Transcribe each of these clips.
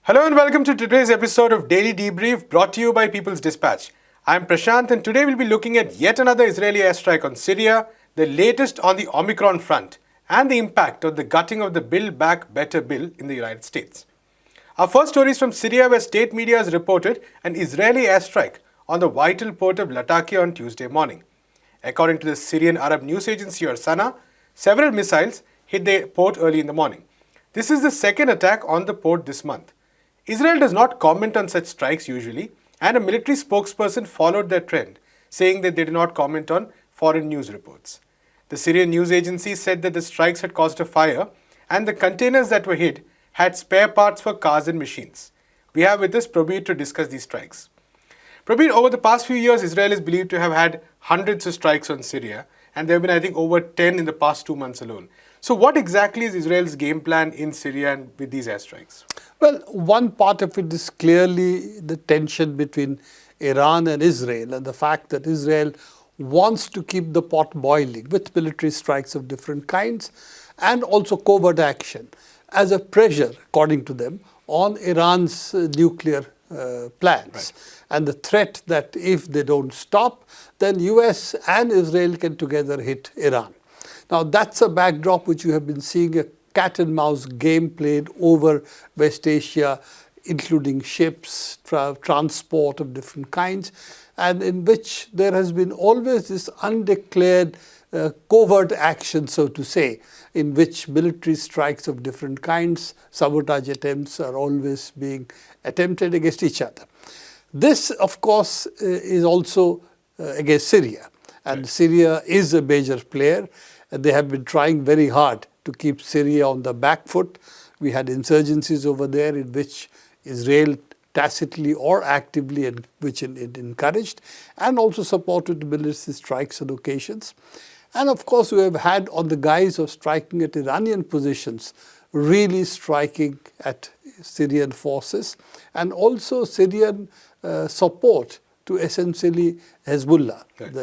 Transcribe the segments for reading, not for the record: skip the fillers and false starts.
Hello and welcome to today's episode of Daily Debrief brought to you by People's Dispatch. I'm Prashant and today we'll be looking at yet another Israeli airstrike on Syria, the latest on the Omicron front, and the impact of the gutting of the Build Back Better bill in the United States. Our first story is from Syria, where state media has reported an Israeli airstrike on the vital port of Latakia on Tuesday morning. According to the Syrian Arab news agency or SANA, several missiles hit the port early in the morning. This is the second attack on the port this month. Israel does not comment on such strikes usually, and a military spokesperson followed that trend, saying that they do not comment on foreign news reports. The Syrian news agency said that the strikes had caused a fire, and the containers that were hit had spare parts for cars and machines. We have with us Prabir to discuss these strikes. Prabir, over the past few years, Israel is believed to have had hundreds of strikes on Syria, and there have been, I think, over 10 in the past 2 months alone. So what exactly is Israel's game plan in Syria and with these airstrikes? Well, one part of it is clearly the tension between Iran and Israel, and the fact that Israel wants to keep the pot boiling with military strikes of different kinds and also covert action as a pressure, according to them, on Iran's nuclear plans. Right. And the threat that if they don't stop, then US and Israel can together hit Iran. Now, that's a backdrop which you have been seeing a cat and mouse game played over West Asia, including ships, transport of different kinds, and in which there has been always this undeclared covert action, so to say, in which military strikes of different kinds, sabotage attempts are always being attempted against each other. This, of course, is also against Syria, and Right. Syria is a major player. They have been trying very hard to keep Syria on the back foot. We had insurgencies over there in which Israel tacitly or actively, and which it encouraged, and also supported military strikes on occasions. And of course, we have had, on the guise of striking at Iranian positions, really striking at Syrian forces, and also Syrian support to essentially Hezbollah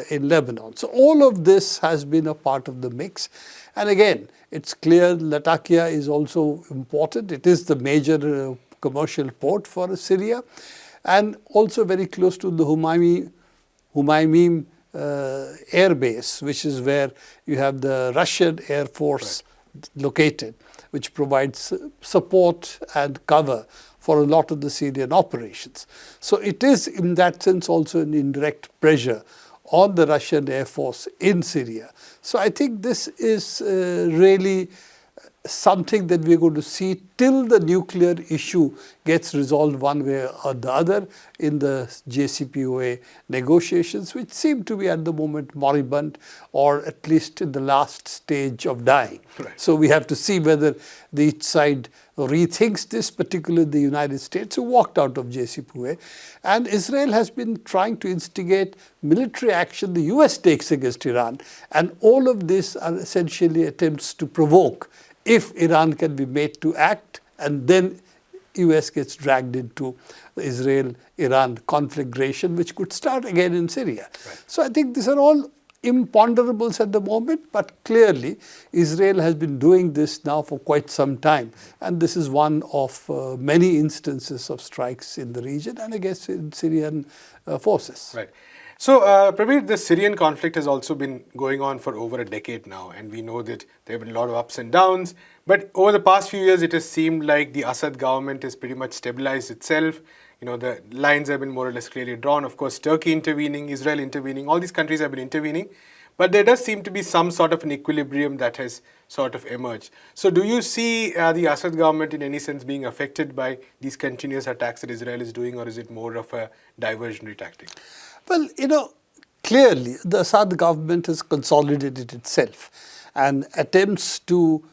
in Lebanon. So all of this has been a part of the mix. And again, it's clear Latakia is also important. It is the major commercial port for Syria, and also very close to the Humaymim air base, which is where you have the Russian Air Force located, which provides support and cover for a lot of the Syrian operations. So it is in that sense also an indirect pressure on the Russian Air Force in Syria. So I think this is really something that we're going to see till the nuclear issue gets resolved one way or the other in the JCPOA negotiations, which seem to be at the moment moribund, or at least in the last stage of dying. Right. So we have to see whether each side rethinks this, particularly the United States, who walked out of JCPOA. And Israel has been trying to instigate military action the US takes against Iran. And all of this are essentially attempts to provoke if Iran can be made to act, and then US gets dragged into the Israel-Iran conflagration, which could start again in Syria. Right. So I think these are all imponderables at the moment, but clearly Israel has been doing this now for quite some time, and this is one of many instances of strikes in the region and against Syrian forces. Right. So, Prabir, the Syrian conflict has also been going on for over a decade now, and we know that there have been a lot of ups and downs. But over the past few years, it has seemed like the Assad government has pretty much stabilized itself. You know, the lines have been more or less clearly drawn. Of course, Turkey intervening, Israel intervening, all these countries have been intervening. But there does seem to be some sort of an equilibrium that has sort of emerged. So do you see the Assad government in any sense being affected by these continuous attacks that Israel is doing, or is it more of a diversionary tactic? Well, clearly the Assad government has consolidated itself, and attempts to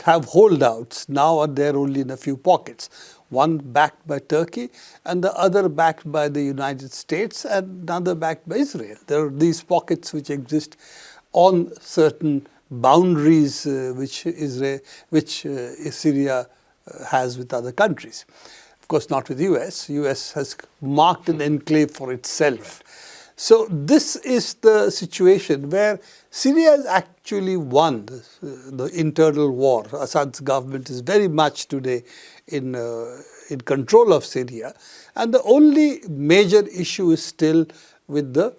have holdouts now are there only in a few pockets. One backed by Turkey and the other backed by the United States and another backed by Israel. There are these pockets which exist on certain boundaries which Syria has with other countries. Of course, not with US. US has marked an enclave for itself. So this is the situation where Syria has actually won the internal war. Assad's government is very much today in in control of Syria. And the only major issue is still with the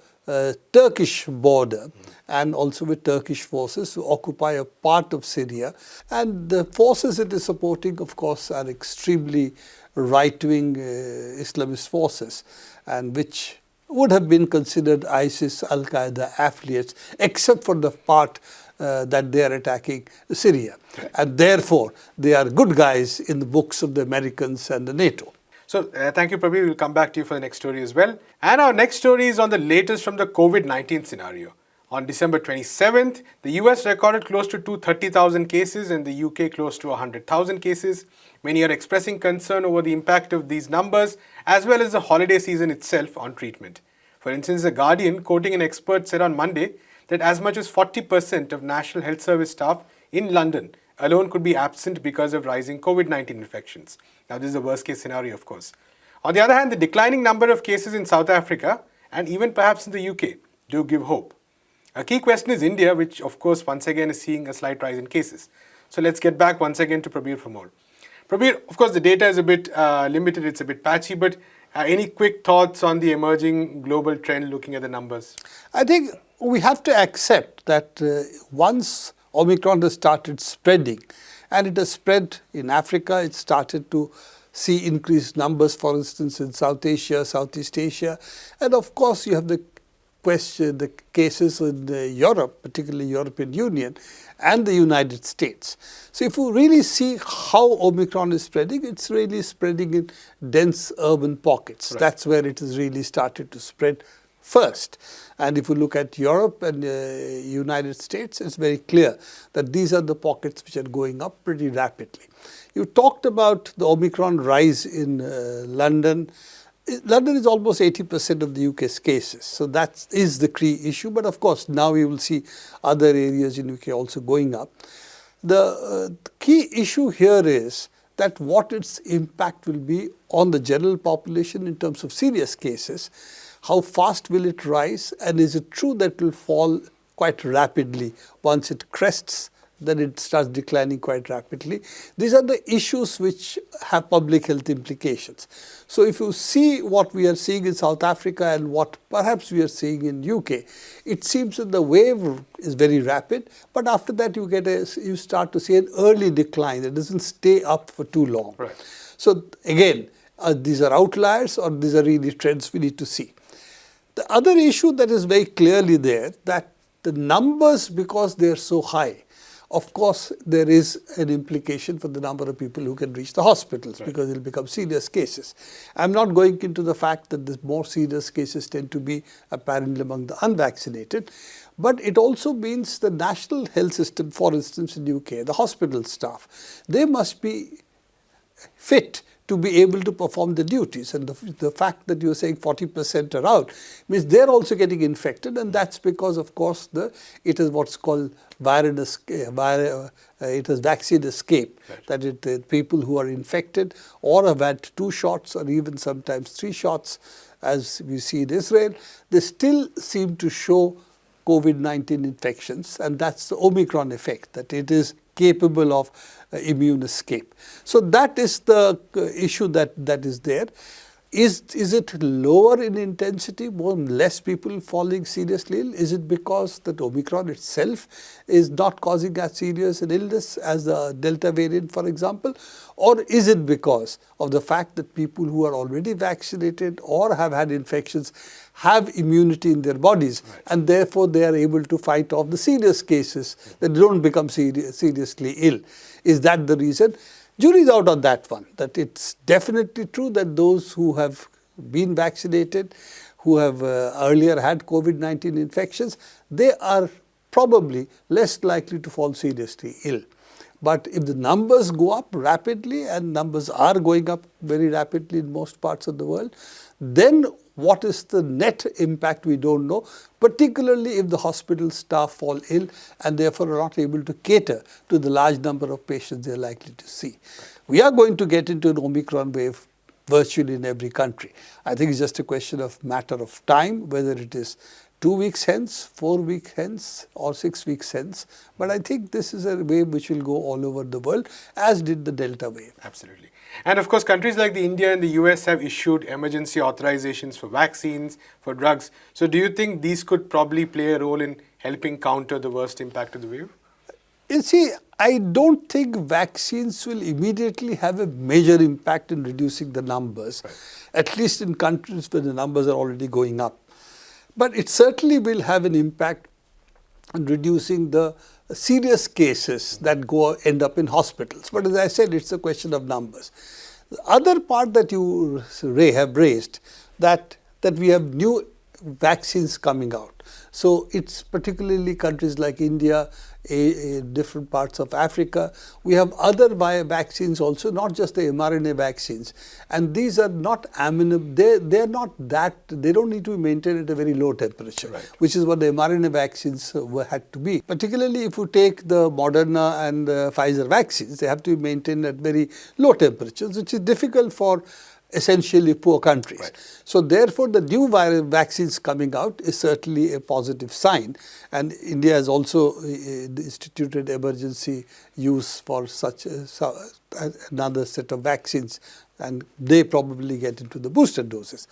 Turkish border and also with Turkish forces who occupy a part of Syria. And the forces it is supporting, of course, are extremely right-wing Islamist forces, and which would have been considered ISIS, Al-Qaeda affiliates, except for the part that they are attacking Syria. And therefore, they are good guys in the books of the Americans and the NATO. So thank you, Prabir. We'll come back to you for the next story as well. And our next story is on the latest from the COVID-19 scenario. On December 27th, the US recorded close to 230,000 cases and the UK close to 100,000 cases. Many are expressing concern over the impact of these numbers as well as the holiday season itself on treatment. For instance, The Guardian, quoting an expert, said on Monday that as much as 40% of National Health Service staff in London alone could be absent because of rising COVID-19 infections. Now, this is the worst case scenario, of course. On the other hand, the declining number of cases in South Africa and even perhaps in the UK do give hope. A key question is India, which of course once again is seeing a slight rise in cases. So let's get back once again to Prabir for more. Prabir, of course the data is a bit limited, it's a bit patchy, but any quick thoughts on the emerging global trend looking at the numbers? I think we have to accept that once Omicron has started spreading, and it has spread in Africa, it started to see increased numbers, for instance, in South Asia, Southeast Asia. And of course, you have the cases in Europe, particularly European Union and the United States. So if you really see how Omicron is spreading, it's really spreading in dense urban pockets. Right. That's where it has really started to spread first. And if you look at Europe and United States, it's very clear that these are the pockets which are going up pretty rapidly. You talked about the Omicron rise in London. London is almost 80% of the UK's cases. So that is the key issue. But of course, now we will see other areas in UK also going up. The key issue here is that what its impact will be on the general population in terms of serious cases. How fast will it rise, and is it true that it will fall quite rapidly once it crests, then it starts declining quite rapidly. These are the issues which have public health implications. So if you see what we are seeing in South Africa and what perhaps we are seeing in UK, it seems that the wave is very rapid, but after that you start to see an early decline. It doesn't stay up for too long. Right. So again, these are outliers or these are really trends we need to see. The other issue that is very clearly there, that the numbers, because they are so high, of course, there is an implication for the number of people who can reach the hospitals, right, because it will become serious cases. I'm not going into the fact that the more serious cases tend to be apparently among the unvaccinated, but it also means the national health system, for instance, in UK, the hospital staff, they must be fit to be able to perform the duties. And the fact that you're saying 40% are out means they're also getting infected, and that's because, of course, it is what's called it is vaccine escape. Right. That people who are infected or have had 2 shots or even sometimes 3 shots, as we see in Israel, they still seem to show COVID-19 infections, and that's the Omicron effect, that it is capable of immune escape. So that is the issue that is there. Is it lower in intensity, less people falling seriously ill? Is it because that Omicron itself is not causing as serious an illness as the Delta variant, for example? Or is it because of the fact that people who are already vaccinated or have had infections have immunity in their bodies, right, and therefore they are able to fight off the serious cases that don't become seriously ill? Is that the reason? Jury's out on that one, that it's definitely true that those who have been vaccinated, who have earlier had COVID-19 infections, they are probably less likely to fall seriously ill. But if the numbers go up rapidly, and numbers are going up very rapidly in most parts of the world, then what is the net impact we don't know, particularly if the hospital staff fall ill and therefore are not able to cater to the large number of patients they are likely to see. We are going to get into an Omicron wave virtually in every country. I think it's just a question of matter of time, whether it is 2 weeks hence, 4 weeks hence, or 6 weeks hence. But I think this is a wave which will go all over the world, as did the Delta wave. Absolutely. And of course, countries like the India and the US have issued emergency authorizations for vaccines, for drugs. So do you think these could probably play a role in helping counter the worst impact of the wave? You see, I don't think vaccines will immediately have a major impact in reducing the numbers, at least in countries where the numbers are already going up. But it certainly will have an impact on reducing the serious cases that end up in hospitals. But as I said, it's a question of numbers. The other part that you have raised, that we have new vaccines coming out. So it's particularly countries like India, different parts of Africa. We have other vaccines also, not just the mRNA vaccines. And these are not amenable. They're not that, they don't need to be maintained at a very low temperature, which is what the mRNA vaccines had to be. Particularly if you take the Moderna and Pfizer vaccines, they have to be maintained at very low temperatures, which is difficult for essentially poor countries. So therefore, the new vaccines coming out is certainly a positive sign. And India has also instituted emergency use for such another set of vaccines, and they probably get into the booster doses.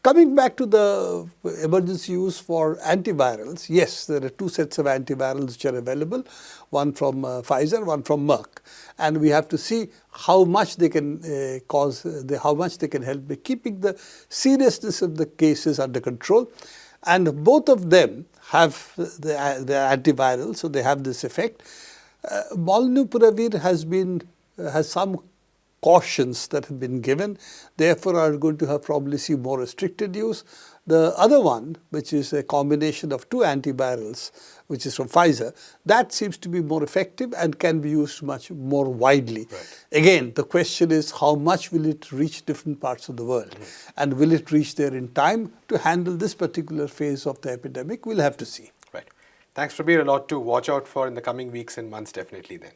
Coming back to the emergency use for antivirals, yes, there are two sets of antivirals which are available, one from Pfizer, one from Merck. And we have to see how much they can how much they can help by keeping the seriousness of the cases under control. And both of them have the antiviral, so they have this effect. Molnupiravir has some cautions that have been given, therefore are going to have probably see more restricted use. The other one, which is a combination of two antivirals, which is from Pfizer, that seems to be more effective and can be used much more widely. Again, the question is how much will it reach different parts of the world, and will it reach there in time to handle this particular phase of the epidemic? We'll have to see. Right. Thanks, Prabir. A lot to watch out for in the coming weeks and months, definitely then.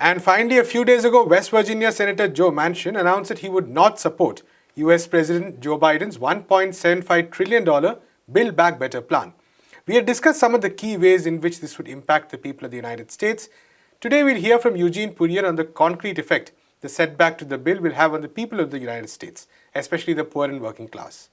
And finally, a few days ago, West Virginia Senator Joe Manchin announced that he would not support US President Joe Biden's $1.75 trillion Build Back Better plan. We had discussed some of the key ways in which this would impact the people of the United States. Today, we'll hear from Eugene Puryear on the concrete effect the setback to the bill will have on the people of the United States, especially the poor and working class.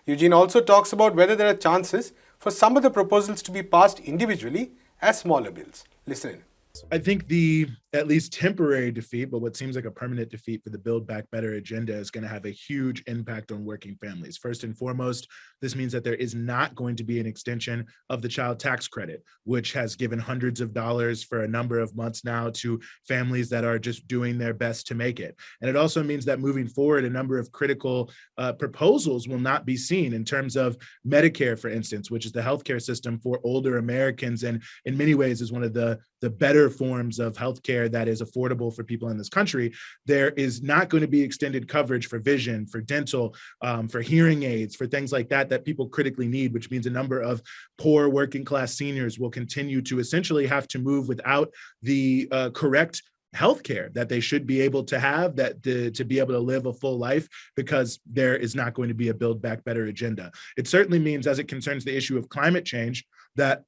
Eugene also talks about whether there are chances for some of the proposals to be passed individually as smaller bills. Listen in. I think the at least temporary defeat, but what seems like a permanent defeat for the Build Back Better agenda is going to have a huge impact on working families. First and foremost, this means that there is not going to be an extension of the child tax credit, which has given hundreds of dollars for a number of months now to families that are just doing their best to make it. And it also means that moving forward, a number of critical proposals will not be seen in terms of Medicare, for instance, which is the healthcare system for older Americans, and in many ways is one of the better forms of healthcare that is affordable for people in this country. There is not going to be extended coverage for vision, for dental, for hearing aids, for things like that people critically need, which means a number of poor working class seniors will continue to essentially have to move without the correct healthcare that they should be able to have, to be able to live a full life, because there is not going to be a Build Back Better agenda. It certainly means, as it concerns the issue of climate change, that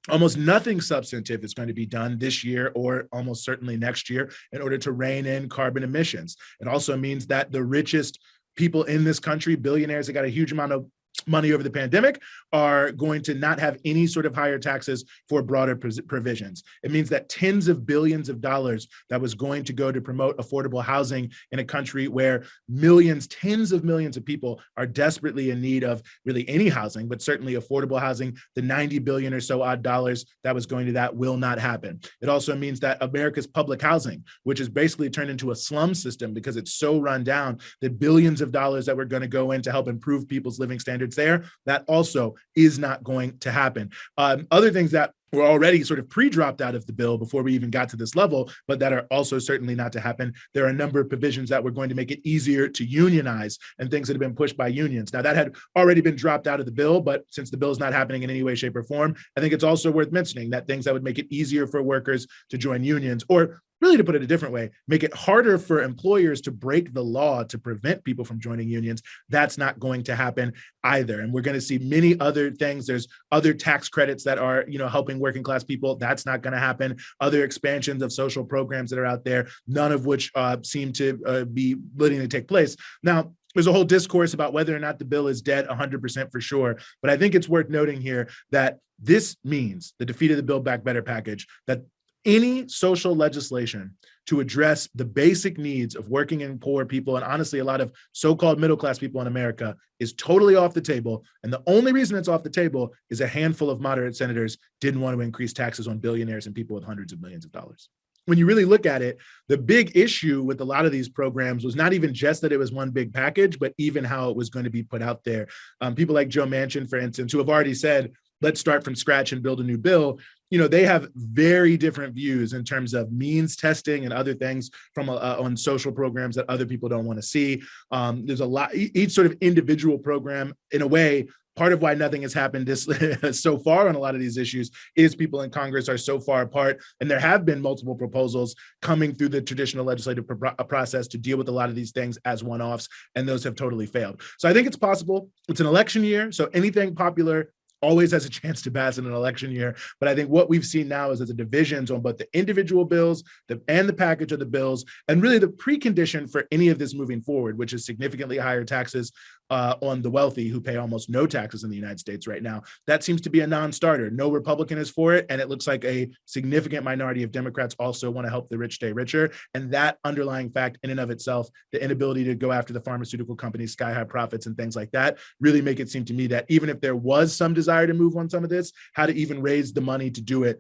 almost nothing substantive is going to be done this year or almost certainly next year in order to rein in carbon emissions. It also means that the richest people in this country, billionaires that got a huge amount of money over the pandemic, are going to not have any sort of higher taxes for broader provisions. It means that tens of billions of dollars that was going to go to promote affordable housing in a country where millions, tens of millions of people are desperately in need of really any housing, but certainly affordable housing, the 90 billion or so odd dollars that was going to that will not happen. It also means that America's public housing, which is basically turned into a slum system because it's so run down, that billions of dollars that were going to go in to help improve people's living standards there, that also is not going to happen. Other things that were already sort of pre-dropped out of the bill before we even got to this level, but that are also certainly not to happen. There are a number of provisions that were going to make it easier to unionize and things that have been pushed by unions. Now, that had already been dropped out of the bill, but since the bill is not happening in any way, shape, or form, I think it's also worth mentioning that things that would make it easier for workers to join unions, or really, to put it a different way, make it harder for employers to break the law to prevent people from joining unions. That's not going to happen either. And we're going to see many other things. There's other tax credits that are, helping working class people. That's not going to happen. Other expansions of social programs that are out there, none of which seem to be willing to take place. Now, there's a whole discourse about whether or not the bill is dead 100% for sure. But I think it's worth noting here that this means the defeat of the Build Back Better package, that any social legislation to address the basic needs of working and poor people, and honestly, a lot of so-called middle-class people in America, is totally off the table. And the only reason it's off the table is a handful of moderate senators didn't want to increase taxes on billionaires and people with hundreds of millions of dollars. When you really look at it, the big issue with a lot of these programs was not even just that it was one big package, but even how it was going to be put out there. People like Joe Manchin, for instance, who have already said, let's start from scratch and build a new bill. They have very different views in terms of means testing and other things from on social programs that other people don't want to see. There's a lot, each sort of individual program, in a way, part of why nothing has happened this so far on a lot of these issues is people in Congress are so far apart, and there have been multiple proposals coming through the traditional legislative process to deal with a lot of these things as one-offs, and those have totally failed. So I think it's possible. It's an election year, so anything popular always has a chance to pass in an election year. But I think what we've seen now is that the divisions on both the individual bills and the package of the bills, and really the precondition for any of this moving forward, which is significantly higher taxes on the wealthy who pay almost no taxes in the United States right now. That seems to be a non-starter. No Republican is for it. And it looks like a significant minority of Democrats also want to help the rich stay richer. And that underlying fact in and of itself, the inability to go after the pharmaceutical companies' sky high profits and things like that, really make it seem to me that even if there was some desire to move on some of this, how to even raise the money to do it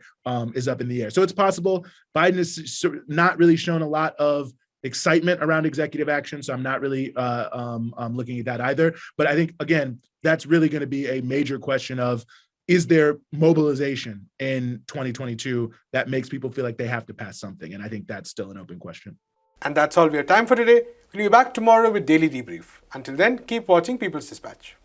is up in the air. So it's possible. Biden has not really shown a lot of excitement around executive action, so I'm not really looking at that either. But I think, again, that's really going to be a major question of, is there mobilization in 2022 that makes people feel like they have to pass something? And I think that's still an open question. And that's all we have time for today. We'll be back tomorrow with Daily Debrief. Until then, keep watching People's Dispatch.